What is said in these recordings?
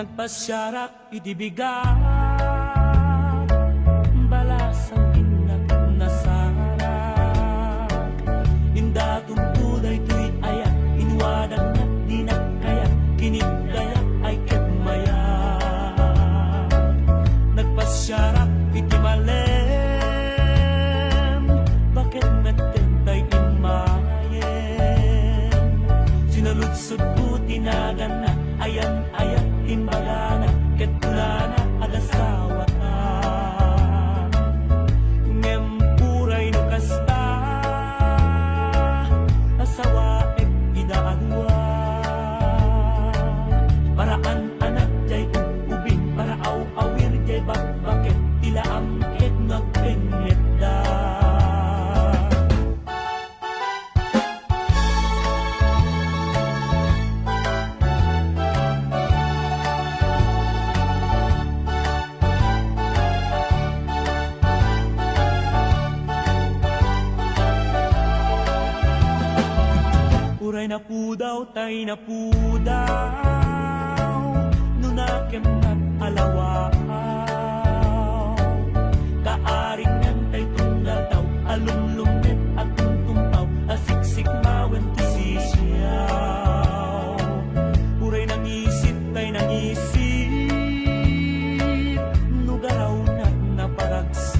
Nagpasyarak idibigat balasang inag nasara indatong tuday tuy ayak inwadag na di na kaya kinigdaya ay ketmaya nagpasyarak itimalem bakit metentay imayen sinaludsod ko tinagan na ayan timbagana ketulana agasawa ta ngem puray no kasta asawa ek idaadwa paraan anak jay ubing para awir jay bakbakit tila amket nagpengit da Uray na pudaw, tay na pudaw nunakem at alawaw kaaring ng tay tunggal daw alumlumit at tungtumpaw asiksik mawen tisisyaw Uray nang isip, tay nang isip nugaraw na naparagsit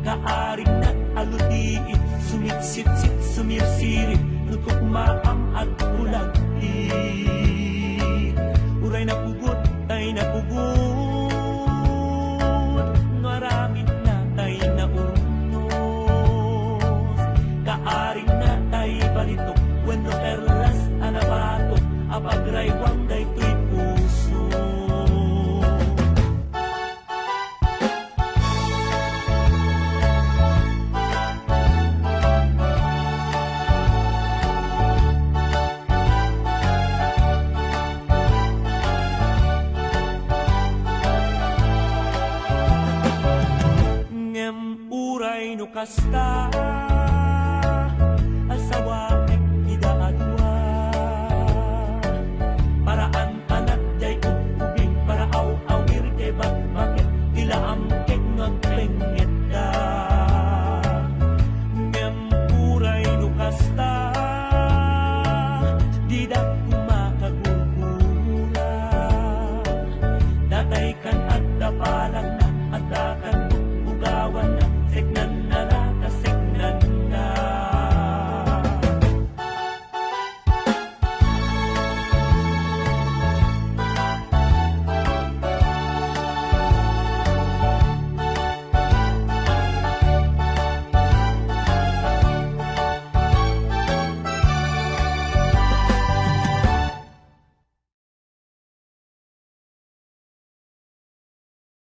kaaring na alutiit sumitsit sumirsirit nutok maam at ulagit Uray na pugot, tay na pugot ngaramit na tay na unos kaaring na tay balitok wenno perlas anabatok apagraywang day tuy puso Uray no kasta